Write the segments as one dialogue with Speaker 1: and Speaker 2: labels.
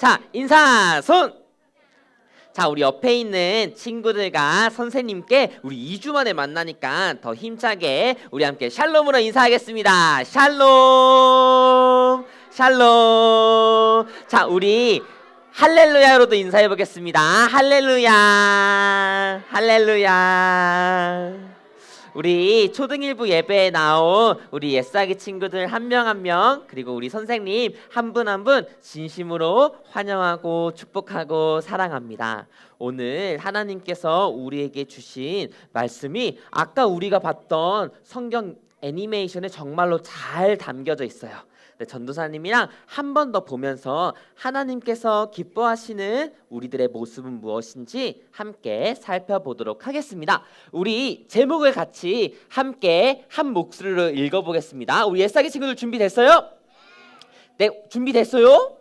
Speaker 1: 자, 인사 손. 자, 우리 옆에 있는 친구들과 선생님께 우리 2주 만에 만나니까 더 힘차게 우리 함께 샬롬으로 인사하겠습니다. 샬롬, 샬롬. 자, 우리 할렐루야로도 인사해 보겠습니다. 할렐루야, 할렐루야. 우리 초등일부 예배에 나온 우리 옛사기 친구들 한 명 한 명, 그리고 우리 선생님 한 분 한 분 진심으로 환영하고 축복하고 사랑합니다. 오늘 하나님께서 우리에게 주신 말씀이 아까 우리가 봤던 성경 애니메이션에 정말로 잘 담겨져 있어요. 전도사님이랑 한 번 더 보면서 하나님께서 기뻐하시는 우리들의 모습은 무엇인지 함께 살펴보도록 하겠습니다. 우리 제목을 같이 함께 한 목소리로 읽어보겠습니다. 우리 옛사기 친구들 준비됐어요? 네, 준비됐어요?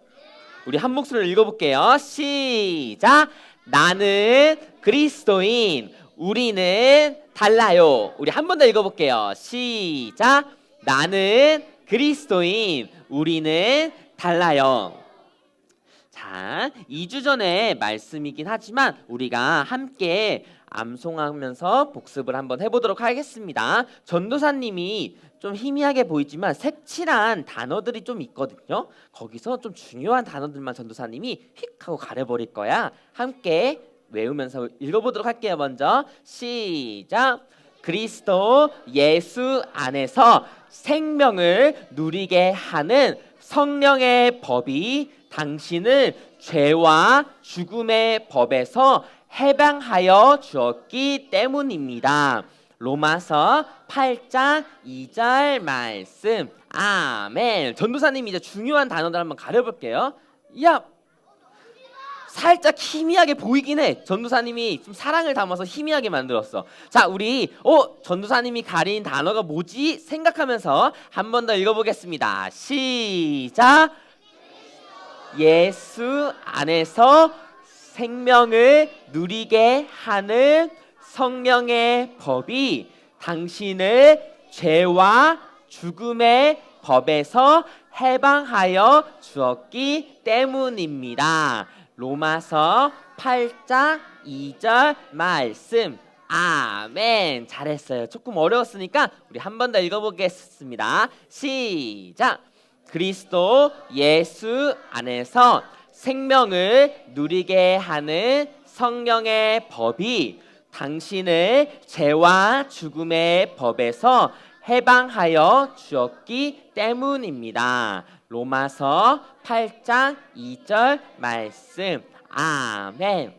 Speaker 1: 우리 한 목소리로 읽어볼게요. 시작! 나는 그리스도인, 우리는 달라요. 우리 한 번 더 읽어볼게요. 시작! 나는 그리스도인, 우리는 달라요. 자, 2주 전에 말씀이긴 하지만 우리가 함께 암송하면서 복습을 한번 해보도록 하겠습니다. 전도사님이 좀 희미하게 보이지만 색칠한 단어들이 좀 있거든요. 거기서 좀 중요한 단어들만 전도사님이 휙 하고 가려버릴 거야. 함께 외우면서 읽어보도록 할게요. 먼저 시작! 그리스도 예수 안에서 생명을 누리게 하는 성령의 법이 당신을 죄와 죽음의 법에서 해방하여 주었기 때문입니다. 로마서 8장 2절 말씀. 아멘. 전도사님이 이제 중요한 단어들 한번 가려볼게요. 야, 살짝 희미하게 보이긴 해. 전도사님이 좀 사랑을 담아서 희미하게 만들었어. 자, 우리 전도사님이 가린 단어가 뭐지? 생각하면서 한 번 더 읽어보겠습니다. 시작! 예수 안에서 생명을 누리게 하는 성령의 법이 당신을 죄와 죽음의 법에서 해방하여 주었기 때문입니다. 로마서 8장 2절 말씀. 아멘. 잘했어요. 조금 어려웠으니까 우리 한 번 더 읽어보겠습니다. 시작! 그리스도 예수 안에서 생명을 누리게 하는 성령의 법이 당신을 죄와 죽음의 법에서 해방하여 주었기 때문입니다. 로마서 8장 2절 말씀. 아멘.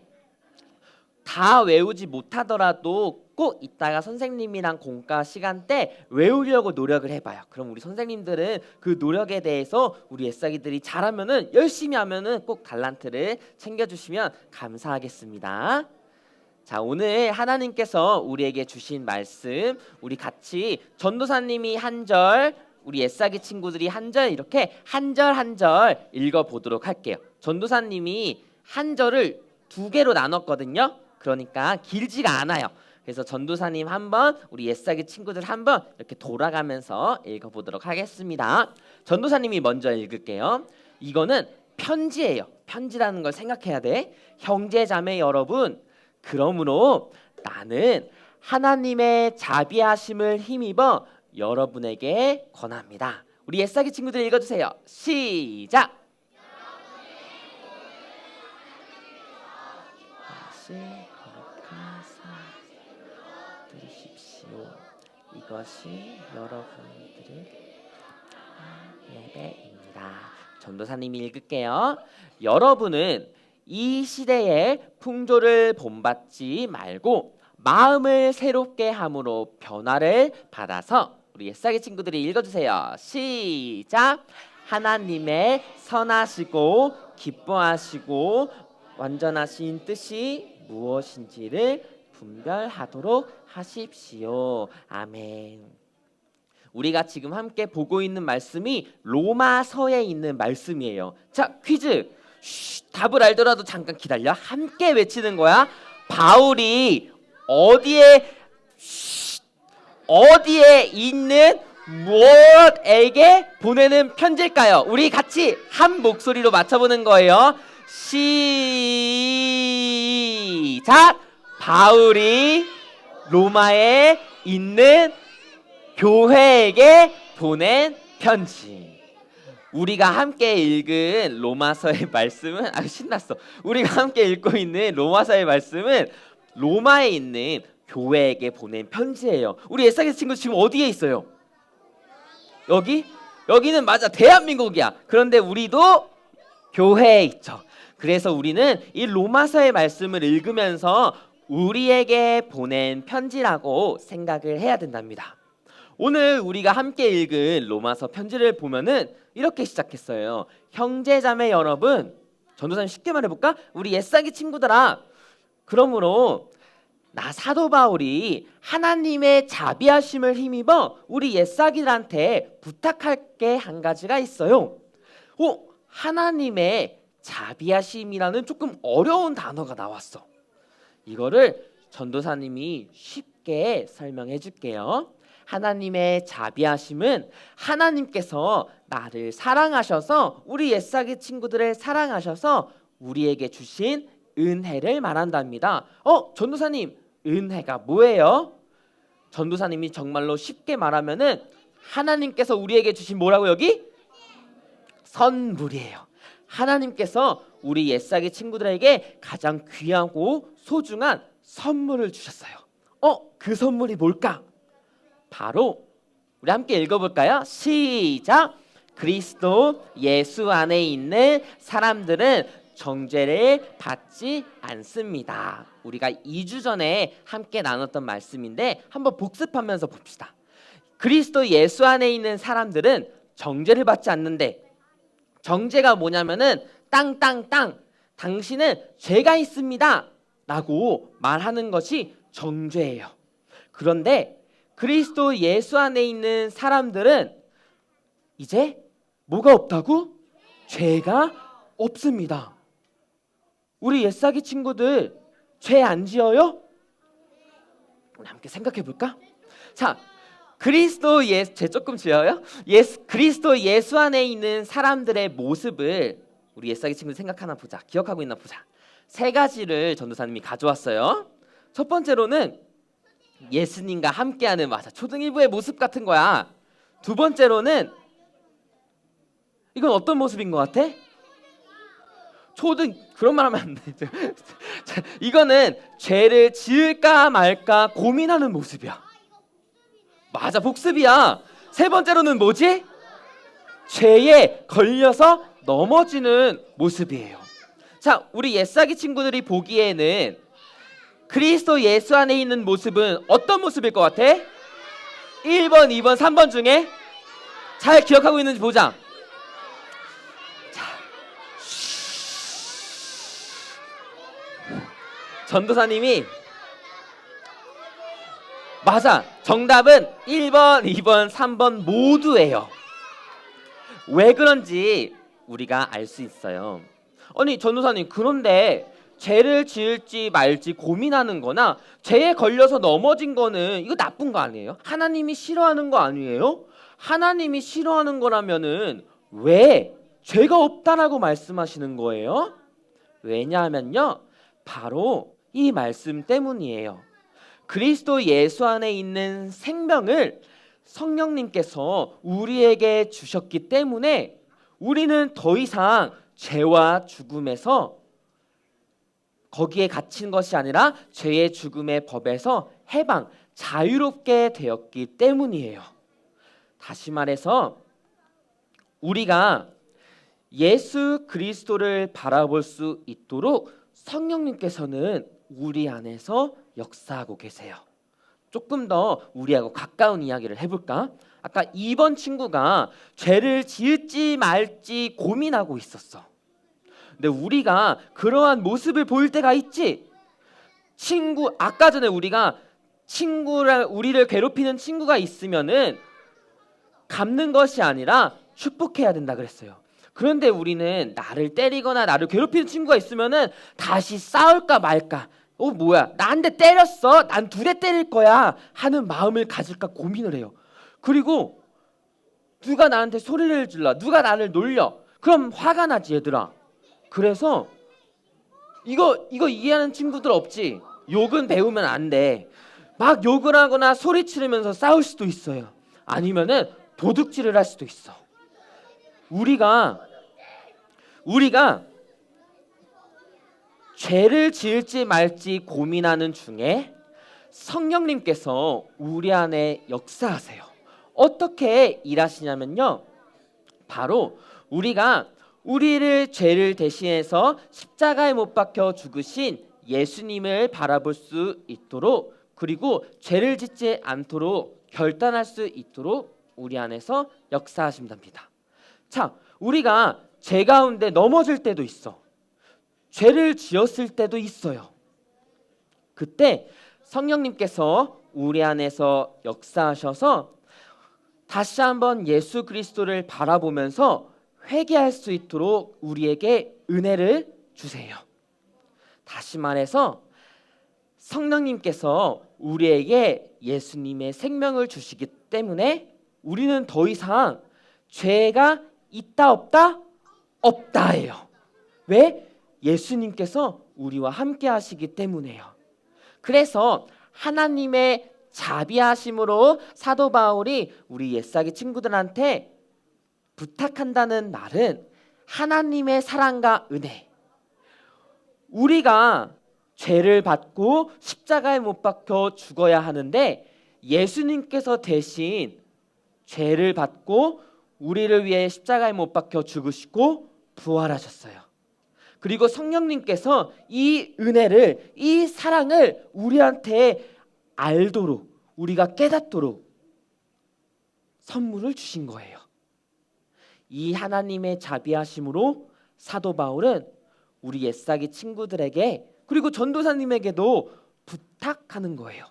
Speaker 1: 다 외우지 못하더라도 꼭 이따가 선생님이랑 공과 시간 때 외우려고 노력을 해봐요. 그럼 우리 선생님들은 그 노력에 대해서 우리 옛사기들이 잘하면은, 열심히 하면은 꼭 달란트를 챙겨주시면 감사하겠습니다. 자, 오늘 하나님께서 우리에게 주신 말씀, 우리 같이 전도사님이 한 절, 우리 옛사기 친구들이 한 절, 이렇게 한 절 한 절 읽어보도록 할게요. 전도사님이 한 절을 2개로 나눴거든요. 그러니까 길지가 않아요. 그래서 전도사님 한번, 우리 옛사기 친구들 한번 이렇게 돌아가면서 읽어보도록 하겠습니다. 전도사님이 먼저 읽을게요. 이거는 편지예요. 편지라는 걸 생각해야 돼. 형제 자매 여러분, 그러므로 나는 하나님의 자비하심을 힘입어 여러분에게 권합니다. 우리 옛사기 친구들 읽어주세요. 시작! 들으십시오. 이것이 여러분들의 예배입니다. 전도사님이 읽을게요. 여러분은 이 시대의 풍조를 본받지 말고 마음을 새롭게 함으로 변화를 받아서, 우리 옛사기 친구들이 읽어주세요. 시작! 하나님의 선하시고 기뻐하시고 완전하신 뜻이 무엇인지를 분별하도록 하십시오. 아멘. 우리가 지금 함께 보고 있는 말씀이 로마서에 있는 말씀이에요. 자, 퀴즈. 답을 알더라도 잠깐 기다려. 함께 외치는 거야. 바울이 어디에 있는 무엇에게 보내는 편지일까요? 우리 같이 한 목소리로 맞춰보는 거예요. 시작. 바울이 로마에 있는 교회에게 보낸 편지. 우리가 함께 읽은 로마서의 말씀은 신났어. 우리가 함께 읽고 있는 로마서의 말씀은 로마에 있는 교회에게 보낸 편지예요. 우리 옛사기 친구 지금 어디에 있어요? 여기? 여기는 맞아, 대한민국이야. 그런데 우리도 교회에 있죠. 그래서 우리는 이 로마서의 말씀을 읽으면서 우리에게 보낸 편지라고 생각을 해야 된답니다. 오늘 우리가 함께 읽은 로마서 편지를 보면은 이렇게 시작했어요. 형제자매 여러분, 전도사님 쉽게 말해볼까? 우리 옛사기 친구들아, 그러므로 나 사도 바울이 하나님의 자비하심을 힘입어 우리 옛사기들한테 부탁할 게 한 가지가 있어요. 하나님의 자비하심이라는 조금 어려운 단어가 나왔어. 이거를 전도사님이 쉽게 설명해 줄게요. 하나님의 자비하심은 하나님께서 나를 사랑하셔서, 우리 옛사기 친구들을 사랑하셔서 우리에게 주신 은혜를 말한답니다. 전도사님, 은혜가 뭐예요? 전도사님이 정말로 쉽게 말하면은 하나님께서 우리에게 주신 뭐라고 여기? 선물이에요. 하나님께서 우리 옛사기 친구들에게 가장 귀하고 소중한 선물을 주셨어요. 그 선물이 뭘까? 바로 우리 함께 읽어볼까요? 시작. 그리스도 예수 안에 있는 사람들은 정죄를 받지 않습니다. 우리가 2주 전에 함께 나눴던 말씀인데 한번 복습하면서 봅시다. 그리스도 예수 안에 있는 사람들은 정죄를 받지 않는데, 정죄가 뭐냐면은 땅땅땅 당신은 죄가 있습니다 라고 말하는 것이 정죄예요. 그런데 그리스도 예수 안에 있는 사람들은 이제 뭐가 없다고? 죄가 없습니다. 우리 옛사기 친구들 죄 안 지어요? 우리 함께 생각해 볼까? 자, 그리스도 죄 조금 지어요? 그리스도 예수 안에 있는 사람들의 모습을 우리 옛사기 친구들 생각하나 보자. 기억하고 있나 보자. 3가지를 전도사님이 가져왔어요. 첫 번째로는 예수님과 함께하는, 맞아, 초등일부의 모습 같은 거야. 두 번째로는 이건 어떤 모습인 것 같아? 그런 말 하면 안 되죠. 이거는 죄를 지을까 말까 고민하는 모습이야. 맞아, 복습이야. 세 번째로는 뭐지? 죄에 걸려서 넘어지는 모습이에요. 자, 우리 옛사기 친구들이 보기에는 그리스도 예수 안에 있는 모습은 어떤 모습일 것 같아? 1번, 2번, 3번 중에 잘 기억하고 있는지 보자. 자, 전도사님이 맞아, 정답은 1번, 2번, 3번 모두예요. 왜 그런지 우리가 알 수 있어요. 아니 전도사님, 그런데 죄를 지을지 말지 고민하는 거나 죄에 걸려서 넘어진 거는 이거 나쁜 거 아니에요? 하나님이 싫어하는 거 아니에요? 하나님이 싫어하는 거라면은 왜 죄가 없다라고 말씀하시는 거예요? 왜냐하면요, 바로 이 말씀 때문이에요. 그리스도 예수 안에 있는 생명을 성령님께서 우리에게 주셨기 때문에 우리는 더 이상 죄와 죽음에서 거기에 갇힌 것이 아니라 죄의 죽음의 법에서 해방, 자유롭게 되었기 때문이에요. 다시 말해서 우리가 예수 그리스도를 바라볼 수 있도록 성령님께서는 우리 안에서 역사하고 계세요. 조금 더 우리하고 가까운 이야기를 해볼까? 아까 2번 친구가 죄를 지을지 말지 고민하고 있었어. 근데 우리가 그러한 모습을 보일 때가 있지. 아까 전에 우리가 우리를 괴롭히는 친구가 있으면은 갚는 것이 아니라 축복해야 된다 그랬어요. 그런데 우리는 나를 때리거나 나를 괴롭히는 친구가 있으면은 다시 싸울까 말까, 뭐야, 나 한 대 때렸어, 난 2대 때릴 거야 하는 마음을 가질까 고민을 해요. 그리고 누가 나한테 소리를 질러, 누가 나를 놀려, 그럼 화가 나지 얘들아. 그래서 이거 이해하는 친구들 없지? 욕은 배우면 안 돼. 막 욕을 하거나 소리 지르면서 싸울 수도 있어요. 아니면은 도둑질을 할 수도 있어. 우리가 죄를 지을지 말지 고민하는 중에 성령님께서 우리 안에 역사하세요. 어떻게 일하시냐면요. 바로 우리가 우리를 죄를 대신해서 십자가에 못 박혀 죽으신 예수님을 바라볼 수 있도록, 그리고 죄를 짓지 않도록 결단할 수 있도록 우리 안에서 역사하신답니다. 자, 우리가 죄 가운데 넘어질 때도 있어. 죄를 지었을 때도 있어요. 그때 성령님께서 우리 안에서 역사하셔서 다시 한번 예수 그리스도를 바라보면서 회개할 수 있도록 우리에게 은혜를 주세요. 다시 말해서 성령님께서 우리에게 예수님의 생명을 주시기 때문에 우리는 더 이상 죄가 있다 없다? 없다예요. 왜? 예수님께서 우리와 함께 하시기 때문에요. 그래서 하나님의 자비하심으로 사도 바울이 우리 옛사기 친구들한테 부탁한다는 말은 하나님의 사랑과 은혜. 우리가 죄를 받고 십자가에 못 박혀 죽어야 하는데 예수님께서 대신 죄를 받고 우리를 위해 십자가에 못 박혀 죽으시고 부활하셨어요. 그리고 성령님께서 이 은혜를, 이 사랑을 우리한테 알도록, 우리가 깨닫도록 선물을 주신 거예요. 이 하나님의 자비하심으로 사도 바울은 우리 옛사기 친구들에게, 그리고 전도사님에게도 부탁하는 거예요.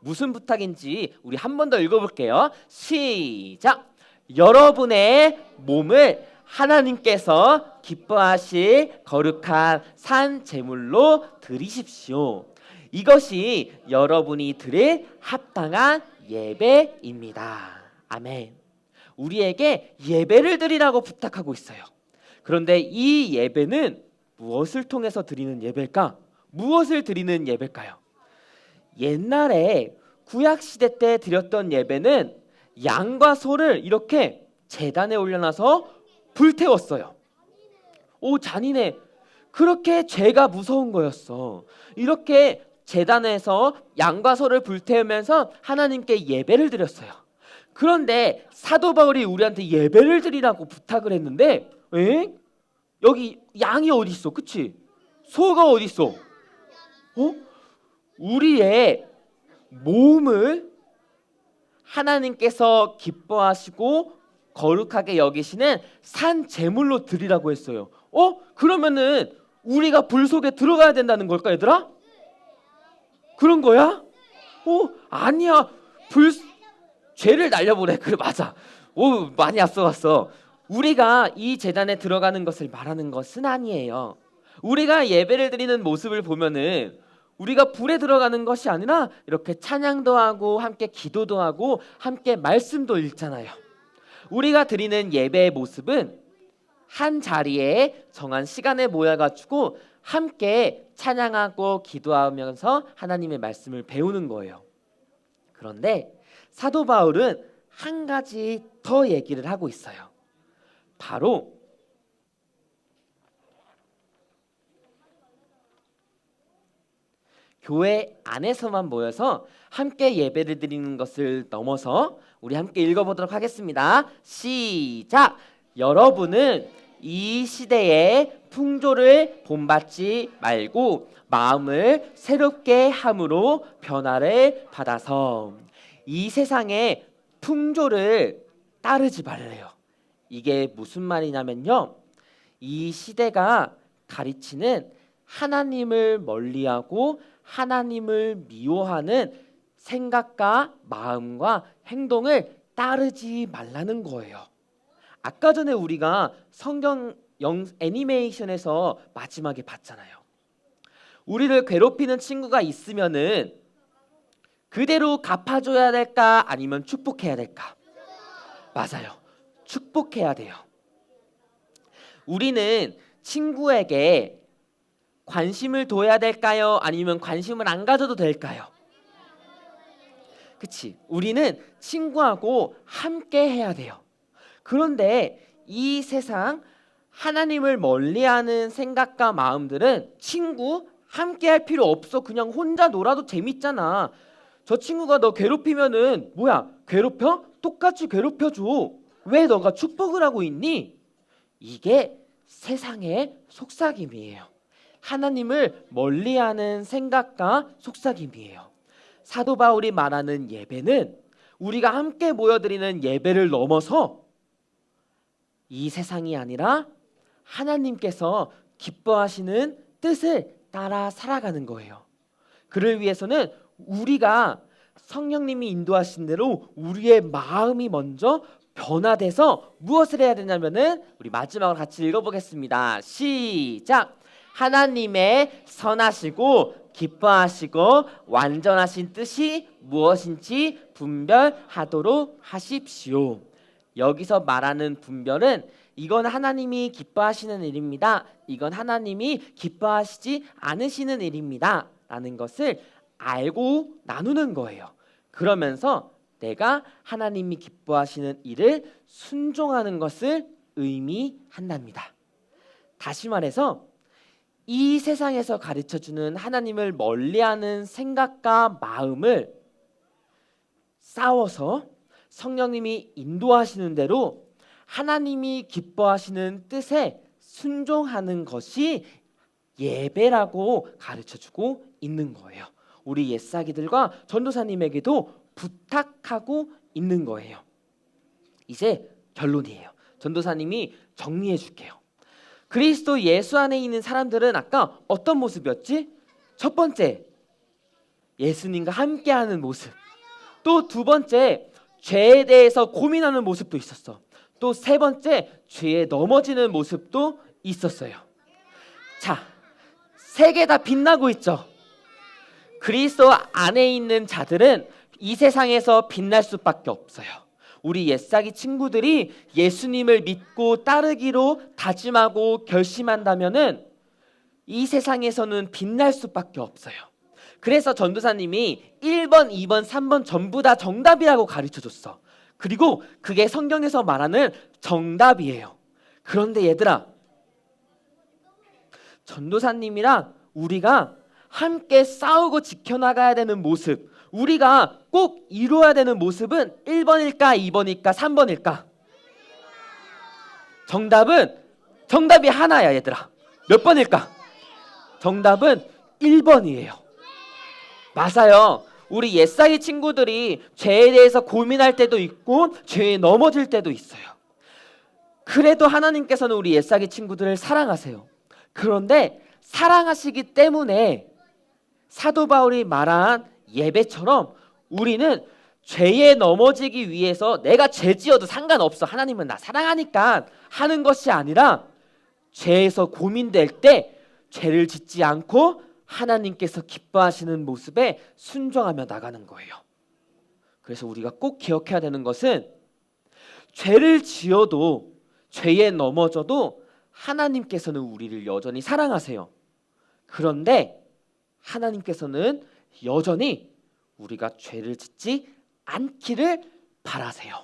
Speaker 1: 무슨 부탁인지 우리 한 번 더 읽어볼게요. 시작! 여러분의 몸을 하나님께서 기뻐하실 거룩한 산 제물로 드리십시오. 이것이 여러분이 드릴 합당한 예배입니다. 아멘. 우리에게 예배를 드리라고 부탁하고 있어요. 그런데 이 예배는 무엇을 통해서 드리는 예배일까? 무엇을 드리는 예배일까요? 옛날에 구약시대 때 드렸던 예배는 양과 소를 이렇게 제단에 올려놔서 불태웠어요. 오, 잔인해. 그렇게 죄가 무서운 거였어. 이렇게 제단에서 양과 소를 불태우면서 하나님께 예배를 드렸어요. 그런데 사도 바울이 우리한테 예배를 드리라고 부탁을 했는데, 여기 양이 어디 있어? 그치? 소가 어디 있어? 우리의 몸을 하나님께서 기뻐하시고 거룩하게 여기시는 산 제물로 드리라고 했어요. 그러면은 우리가 불 속에 들어가야 된다는 걸까, 얘들아? 그런 거야? 아니야. 죄를 날려보래. 그래, 맞아. 많이 앞서갔어. 우리가 이 제단에 들어가는 것을 말하는 것은 아니에요. 우리가 예배를 드리는 모습을 보면은 우리가 불에 들어가는 것이 아니라 이렇게 찬양도 하고 함께 기도도 하고 함께 말씀도 읽잖아요. 우리가 드리는 예배의 모습은 한 자리에 정한 시간에 모여가지고 함께 찬양하고 기도하면서 하나님의 말씀을 배우는 거예요. 그런데 사도 바울은 한 가지 더 얘기를 하고 있어요. 바로 교회 안에서만 모여서 함께 예배를 드리는 것을 넘어서 우리 함께 읽어보도록 하겠습니다. 시작! 여러분은 이 시대의 풍조를 본받지 말고 마음을 새롭게 함으로 변화를 받아서 이 세상의 풍조를 따르지 말래요. 이게 무슨 말이냐면요, 이 시대가 가르치는 하나님을 멀리하고 하나님을 미워하는 생각과 마음과 행동을 따르지 말라는 거예요. 아까 전에 우리가 성경 애니메이션에서 마지막에 봤잖아요. 우리를 괴롭히는 친구가 있으면은 그대로 갚아줘야 될까 아니면 축복해야 될까? 맞아요. 축복해야 돼요. 우리는 친구에게 관심을 둬야 될까요? 아니면 관심을 안 가져도 될까요? 그치? 우리는 친구하고 함께 해야 돼요. 그런데 이 세상 하나님을 멀리하는 생각과 마음들은 친구 함께 할 필요 없어. 그냥 혼자 놀아도 재밌잖아. 저 친구가 너 괴롭히면은 뭐야? 괴롭혀? 똑같이 괴롭혀줘. 왜 너가 축복을 하고 있니? 이게 세상의 속삭임이에요. 하나님을 멀리하는 생각과 속삭임이에요. 사도 바울이 말하는 예배는 우리가 함께 모여드리는 예배를 넘어서 이 세상이 아니라 하나님께서 기뻐하시는 뜻을 따라 살아가는 거예요. 그를 위해서는 우리가 성령님이 인도하신 대로 우리의 마음이 먼저 변화돼서 무엇을 해야 되냐면은 우리 마지막으로 같이 읽어보겠습니다. 시작. 하나님의 선하시고 기뻐하시고 완전하신 뜻이 무엇인지 분별하도록 하십시오. 여기서 말하는 분별은 이건 하나님이 기뻐하시는 일입니다. 이건 하나님이 기뻐하시지 않으시는 일입니다. 라는 것을 알고 나누는 거예요. 그러면서 내가 하나님이 기뻐하시는 일을 순종하는 것을 의미한답니다. 다시 말해서 이 세상에서 가르쳐주는 하나님을 멀리하는 생각과 마음을 싸워서 성령님이 인도하시는 대로 하나님이 기뻐하시는 뜻에 순종하는 것이 예배라고 가르쳐주고 있는 거예요. 우리 옛사기들과 전도사님에게도 부탁하고 있는 거예요. 이제 결론이에요. 전도사님이 정리해 줄게요. 그리스도 예수 안에 있는 사람들은 아까 어떤 모습이었지? 첫 번째, 예수님과 함께하는 모습. 또 두 번째, 죄에 대해서 고민하는 모습도 있었어. 또 세 번째, 죄에 넘어지는 모습도 있었어요. 자, 세 개 다 빛나고 있죠. 그리스도 안에 있는 자들은 이 세상에서 빛날 수밖에 없어요. 우리 옛사기 친구들이 예수님을 믿고 따르기로 다짐하고 결심한다면은 이 세상에서는 빛날 수밖에 없어요. 그래서 전도사님이 1번, 2번, 3번 전부 다 정답이라고 가르쳐줬어. 그리고 그게 성경에서 말하는 정답이에요. 그런데 얘들아, 전도사님이랑 우리가 함께 싸우고 지켜나가야 되는 모습, 우리가 꼭 이루어야 되는 모습은 1번일까, 2번일까, 3번일까? 정답이 하나야, 얘들아. 몇 번일까? 정답은 1번이에요. 맞아요. 우리 옛사기 친구들이 죄에 대해서 고민할 때도 있고 죄에 넘어질 때도 있어요. 그래도 하나님께서는 우리 옛사기 친구들을 사랑하세요. 그런데 사랑하시기 때문에 사도 바울이 말한 예배처럼 우리는 죄에 넘어지기 위해서 내가 죄 지어도 상관없어, 하나님은 나 사랑하니까 하는 것이 아니라 죄에서 고민될 때 죄를 짓지 않고 하나님께서 기뻐하시는 모습에 순종하며 나가는 거예요. 그래서 우리가 꼭 기억해야 되는 것은 죄를 지어도 죄에 넘어져도 하나님께서는 우리를 여전히 사랑하세요. 그런데 하나님께서는 여전히 우리가 죄를 짓지 않기를 바라세요.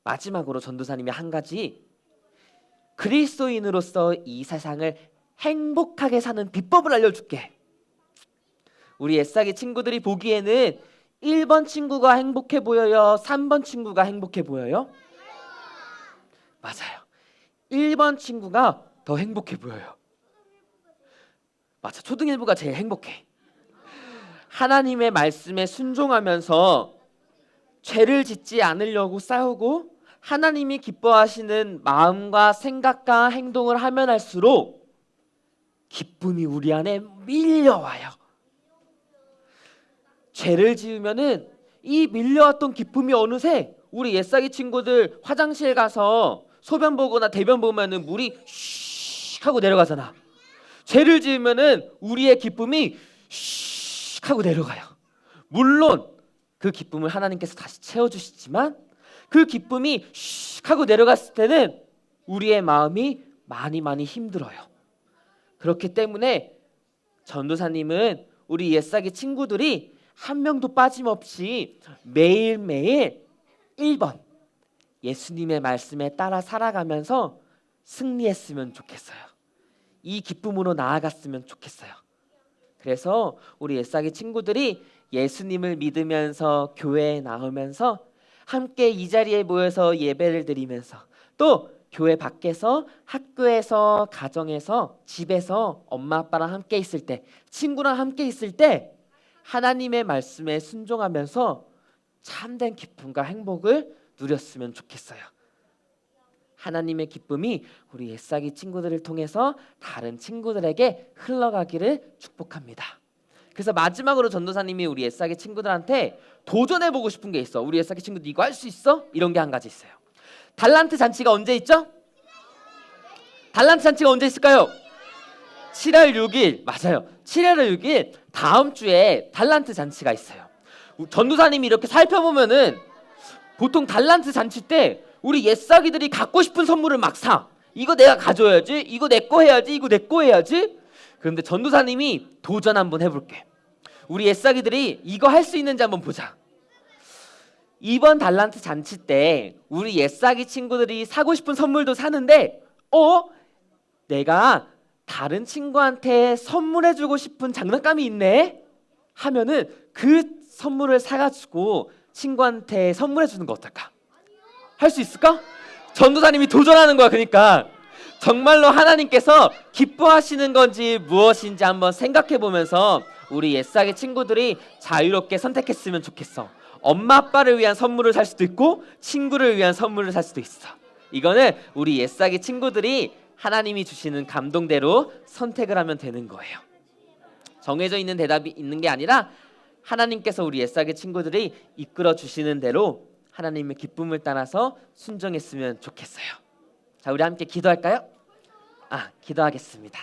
Speaker 1: 마지막으로 전도사님이 한 가지, 그리스도인으로서 이 세상을 행복하게 사는 비법을 알려줄게. 우리 옛사기 친구들이 보기에는 1번 친구가 행복해 보여요? 3번 친구가 행복해 보여요? 맞아요. 1번 친구가 더 행복해 보여요. 맞아, 초등일부가 제일 행복해. 하나님의 말씀에 순종하면서 죄를 짓지 않으려고 싸우고 하나님이 기뻐하시는 마음과 생각과 행동을 하면 할수록 기쁨이 우리 안에 밀려와요. 죄를 지으면은 이 밀려왔던 기쁨이 어느새 우리 옛사기 친구들 화장실 가서 소변 보거나 대변 보면은 물이 슉 하고 내려가잖아. 죄를 지으면은 우리의 기쁨이 슉 하고 내려가요. 물론 그 기쁨을 하나님께서 다시 채워주시지만 그 기쁨이 슉 하고 내려갔을 때는 우리의 마음이 많이 힘들어요. 그렇기 때문에 전도사님은 우리 옛사기 친구들이 한 명도 빠짐없이 매일매일 1번 예수님의 말씀에 따라 살아가면서 승리했으면 좋겠어요. 이 기쁨으로 나아갔으면 좋겠어요. 그래서 우리 옛사기 친구들이 예수님을 믿으면서 교회에 나오면서 함께 이 자리에 모여서 예배를 드리면서 또 교회 밖에서 학교에서 가정에서 집에서 엄마 아빠랑 함께 있을 때 친구랑 함께 있을 때 하나님의 말씀에 순종하면서 참된 기쁨과 행복을 누렸으면 좋겠어요. 하나님의 기쁨이 우리 옛사기 친구들을 통해서 다른 친구들에게 흘러가기를 축복합니다. 그래서 마지막으로 전도사님이 우리 옛사기 친구들한테 도전해보고 싶은 게 있어. 우리 옛사기 친구들 이거 할 수 있어? 이런 게 한 가지 있어요. 달란트 잔치가 언제 있죠? 달란트 잔치가 언제 있을까요? 7월 6일 맞아요. 7월 6일 다음 주에 달란트 잔치가 있어요. 전도사님이 이렇게 살펴보면은 보통 달란트 잔치 때 우리 옛사기들이 갖고 싶은 선물을 막 사. 이거 내가 가져야지. 이거 내 거 해야지. 이거 내 거 해야지. 그런데 전도사님이 도전 한번 해볼게. 우리 옛사기들이 이거 할 수 있는지 한번 보자. 이번 달란트 잔치 때 우리 옛사기 친구들이 사고 싶은 선물도 사는데 내가 다른 친구한테 선물해주고 싶은 장난감이 있네 하면은 그 선물을 사가지고 친구한테 선물해주는 거 어떨까? 할 수 있을까? 전도사님이 도전하는 거야. 그러니까 정말로 하나님께서 기뻐하시는 건지 무엇인지 한번 생각해 보면서 우리 옛사기 친구들이 자유롭게 선택했으면 좋겠어. 엄마 아빠를 위한 선물을 살 수도 있고 친구를 위한 선물을 살 수도 있어. 이거는 우리 옛사기 친구들이 하나님이 주시는 감동대로 선택을 하면 되는 거예요. 정해져 있는 대답이 있는 게 아니라 하나님께서 우리 옛사기 친구들이 이끌어 주시는 대로 하나님의 기쁨을 따라서 순종했으면 좋겠어요. 자, 우리 함께 기도할까요? 기도하겠습니다.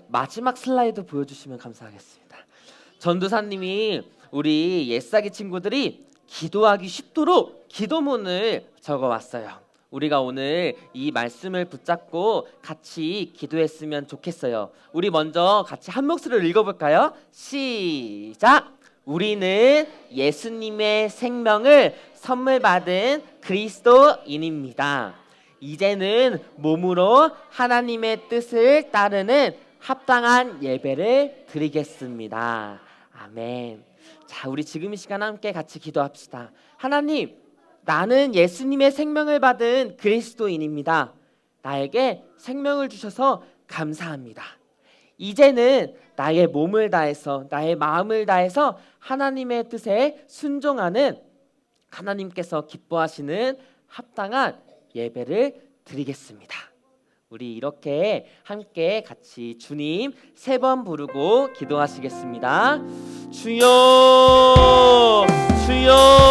Speaker 1: 마지막 슬라이드 보여주시면 감사하겠습니다. 전도사님이 우리 옛사기 친구들이 기도하기 쉽도록 기도문을 적어왔어요. 우리가 오늘 이 말씀을 붙잡고 같이 기도했으면 좋겠어요. 우리 먼저 같이 한 목소리로 읽어볼까요? 시작! 우리는 예수님의 생명을 선물 받은 그리스도인입니다. 이제는 몸으로 하나님의 뜻을 따르는 합당한 예배를 드리겠습니다. 아멘. 자, 우리 지금 이 시간 함께 같이 기도합시다. 하나님, 나는 예수님의 생명을 받은 그리스도인입니다. 나에게 생명을 주셔서 감사합니다. 이제는 나의 몸을 다해서 나의 마음을 다해서 하나님의 뜻에 순종하는 하나님께서 기뻐하시는 합당한 예배를 드리겠습니다. 우리 이렇게 함께 같이 주님 3번 부르고 기도하시겠습니다. 주여, 주여.